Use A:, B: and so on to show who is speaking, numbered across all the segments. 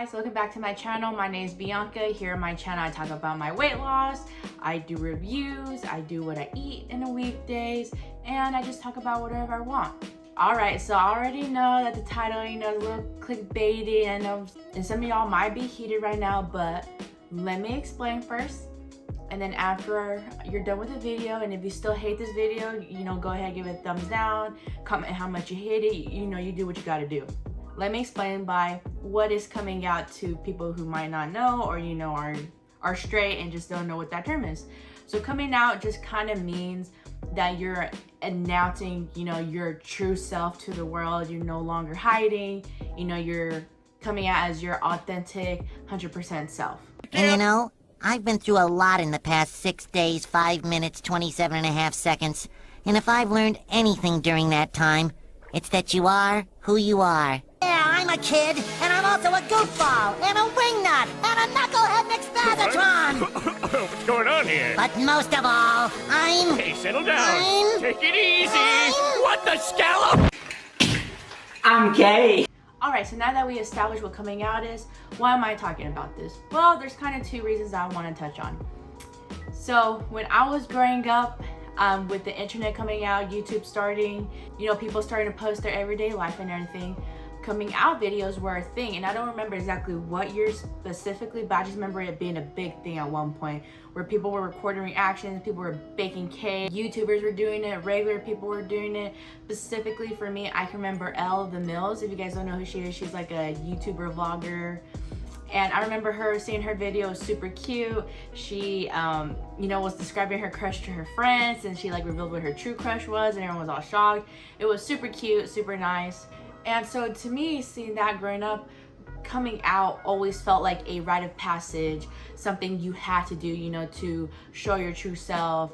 A: guys, welcome back to my channel. My name is Bianca. Here on my channel I talk about my weight loss, I do reviews, I do what I eat in the weekdays, and I just talk about whatever I want. Alright, so I already know that the title, is a little clickbaity, and some of y'all might be heated right now, but let me explain first. And then after you're done with the video, and if you still hate this video, go ahead and give it a thumbs down, comment how much you hate it, you do what you gotta do. Let me explain by what is coming out to people who might not know, or are straight and just don't know what that term is. So coming out just kind of means that you're announcing, your true self to the world. You're no longer hiding, you're coming out as your authentic 100% self.
B: And I've been through a lot in the past 6 days, 5 minutes, 27.5 seconds. And if I've learned anything during that time, it's that you are who you are. Yeah, I'm a kid, and I'm also a goofball, and a wingnut, and a knucklehead McSpagatron!
C: What's going on here?
B: But most of all, I'm...
C: Hey, settle down. Take it easy. What the scallop?
A: I'm gay. Alright, so now that we established what coming out is, why am I talking about this? Well, there's kind of two reasons I want to touch on. So, when I was growing up, with the internet coming out, YouTube starting, people starting to post their everyday life and everything, coming out videos were a thing. And I don't remember exactly what year specifically, but I just remember it being a big thing at one point, where people were recording reactions, people were baking cake, YouTubers were doing it, regular people were doing it. Specifically for me, I can remember Elle the Mills. If you guys don't know who she is, she's like a YouTuber vlogger. And I remember her seeing her video, was super cute. She, was describing her crush to her friends, and she revealed what her true crush was, and everyone was all shocked. It was super cute, super nice. And so to me, seeing that growing up, coming out always felt like a rite of passage, something you had to do, to show your true self,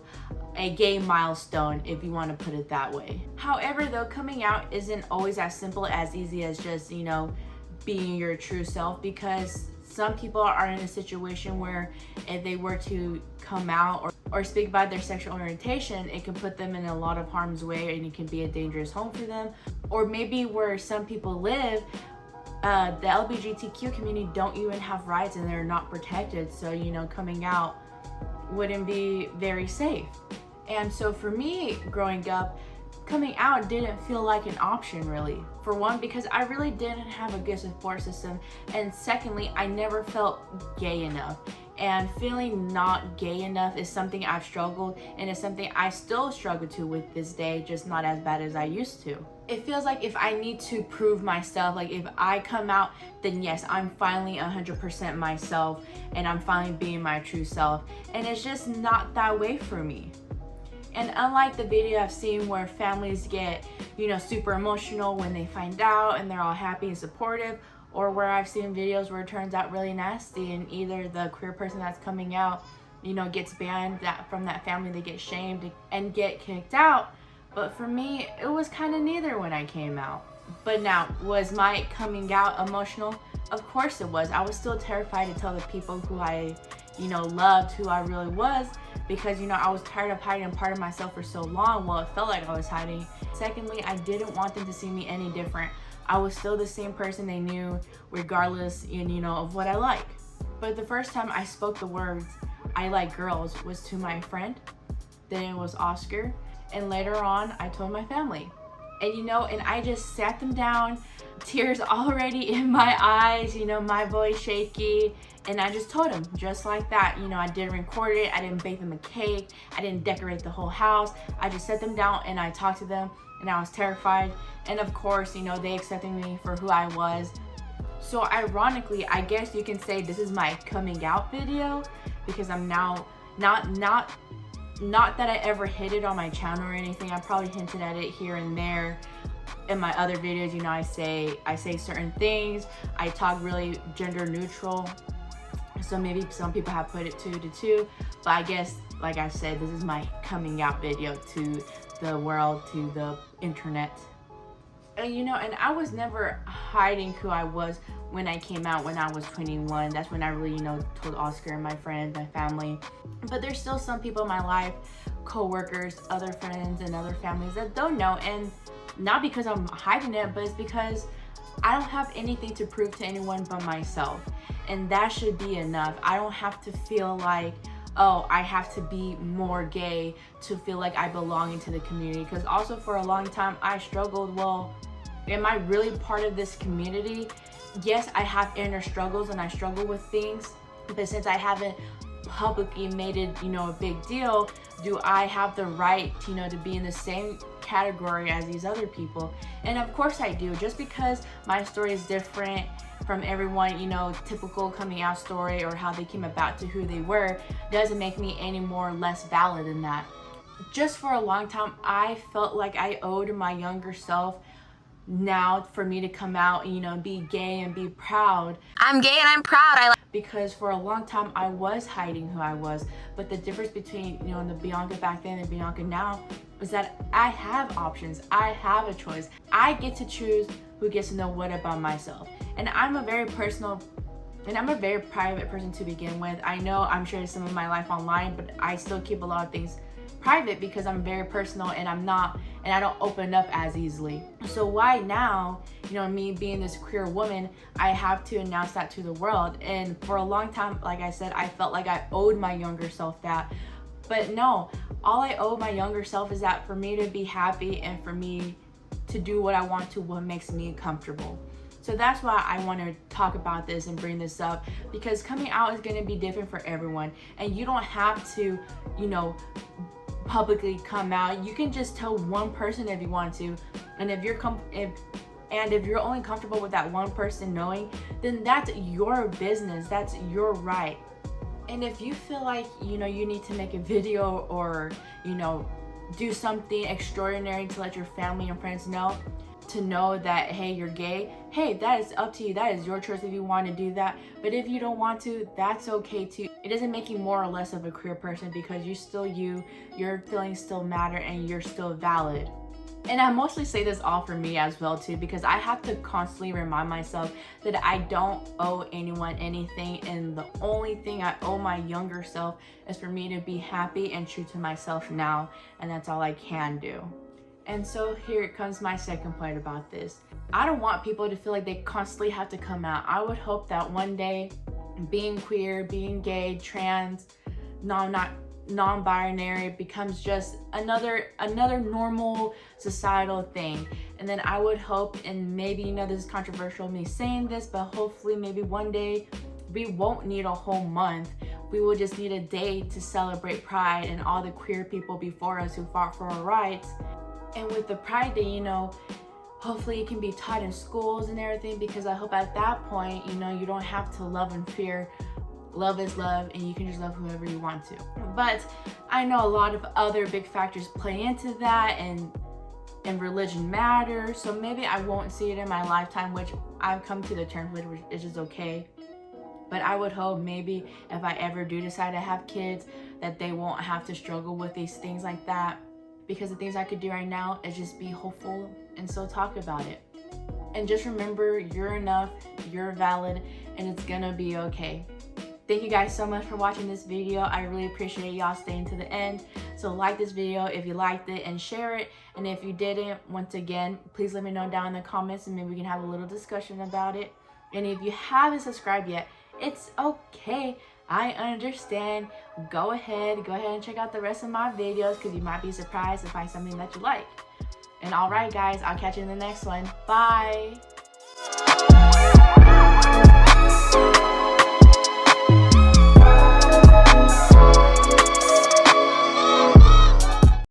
A: a gay milestone, if you want to put it that way. However, though, coming out isn't always as simple, as easy as just, being your true self, because some people are in a situation where if they were to come out or speak about their sexual orientation, it can put them in a lot of harm's way, and it can be a dangerous home for them. Or maybe where some people live, the LGBTQ community don't even have rights and they're not protected, so coming out wouldn't be very safe. And so for me, growing up, coming out didn't feel like an option, really. For one, because I really didn't have a good support system, and secondly, I never felt gay enough. And feeling not gay enough is something I've struggled, and it's something I still struggle to with this day, just not as bad as I used to. It feels like if I need to prove myself, if I come out, then yes, I'm finally 100% myself, and I'm finally being my true self. And it's just not that way for me. And unlike the video I've seen where families get, super emotional when they find out and they're all happy and supportive, or where I've seen videos where it turns out really nasty and either the queer person that's coming out, gets banned from that family, they get shamed and get kicked out. But for me, it was kind of neither when I came out. But now, was my coming out emotional? Of course it was. I was still terrified to tell the people who I, loved, who I really was, because, I was tired of hiding part of myself for so long. Well, it felt like I was hiding. Secondly, I didn't want them to see me any different. I was still the same person they knew, regardless, of what I like. But the first time I spoke the words, "I like girls," was to my friend. Then it was Oscar. And later on, I told my family. And and I just sat them down, tears already in my eyes, my voice shaky. And I just told them, just like that. I didn't record it, I didn't bake them a cake, I didn't decorate the whole house. I just set them down and I talked to them, and I was terrified. And of course, they accepted me for who I was. So ironically, I guess you can say this is my coming out video, because I'm now not that I ever hid it on my channel or anything. I probably hinted at it here and there in my other videos. I say certain things. I talk really gender neutral. So maybe some people have put it 2 to 2, but I guess, like I said, this is my coming out video to the world, to the internet. And and I was never hiding who I was when I came out when I was 21. That's when I really, told Oscar and my friends, my family. But there's still some people in my life, co-workers, other friends, and other families that don't know. And not because I'm hiding it, but it's because I don't have anything to prove to anyone but myself, and that should be enough. I don't have to feel like, oh, I have to be more gay to feel like I belong into the community. Because also for a long time I struggled, well, am I really part of this community? Yes, I have inner struggles and I struggle with things, but since I haven't publicly made it, a big deal, do I have the right, to be in the same category as these other people? And of course I do. Just because my story is different from everyone, typical coming out story or how they came about to who they were, doesn't make me any more or less valid than that. Just for a long time, I felt like I owed my younger self now for me to come out and, be gay and be proud.
D: I'm gay and I'm proud.
A: Because for a long time I was hiding who I was. But the difference between, the Bianca back then and Bianca now is that I have options. I have a choice. I get to choose who gets to know what about myself. And I'm a very personal and I'm a very private person to begin with. I know I'm sharing some of my life online, but I still keep a lot of things private because I'm very personal and I don't open up as easily. So why now, me being this queer woman, I have to announce that to the world? And for a long time, like I said, I felt like I owed my younger self that. But no, all I owe my younger self is that for me to be happy and for me to do what I want to, what makes me comfortable. So that's why I want to talk about this and bring this up, because coming out is going to be different for everyone, and you don't have to, publicly come out. You can just tell one person if you want to, and if you're only comfortable with that one person knowing, then that's your business, that's your right. And if you feel like you need to make a video or do something extraordinary to let your family and friends know, to know that, hey, you're gay, hey, that is up to you. That is your choice if you want to do that. But if you don't want to, that's okay too. It doesn't make you more or less of a queer person, because you're still you, your feelings still matter, and you're still valid. And I mostly say this all for me as well too, because I have to constantly remind myself that I don't owe anyone anything, and the only thing I owe my younger self is for me to be happy and true to myself now, and that's all I can do. And so here comes my second point about this. I don't want people to feel like they constantly have to come out. I would hope that one day being queer, being gay, trans, non-binary becomes just another normal societal thing. And then I would hope, and maybe this is controversial me saying this, but hopefully maybe one day we won't need a whole month. We will just need a day to celebrate Pride and all the queer people before us who fought for our rights. And with the Pride Day, hopefully it can be taught in schools and everything, because I hope at that point, you don't have to love and fear. Love is love, and you can just love whoever you want to. But I know a lot of other big factors play into that, and religion matters. So maybe I won't see it in my lifetime, which I've come to the terms with, which is just okay. But I would hope maybe if I ever do decide to have kids, that they won't have to struggle with these things like that. Because the things I could do right now is just be hopeful and still talk about it. And just remember, you're enough, you're valid, and it's gonna be okay. Thank you guys so much for watching this video. I really appreciate y'all staying to the end. So like this video if you liked it, and share it. And if you didn't, once again, please let me know down in the comments, and maybe we can have a little discussion about it. And if you haven't subscribed yet, it's okay. I understand. Go ahead and check out the rest of my videos, because you might be surprised to find something that you like. And alright guys, I'll catch you in the next one. Bye!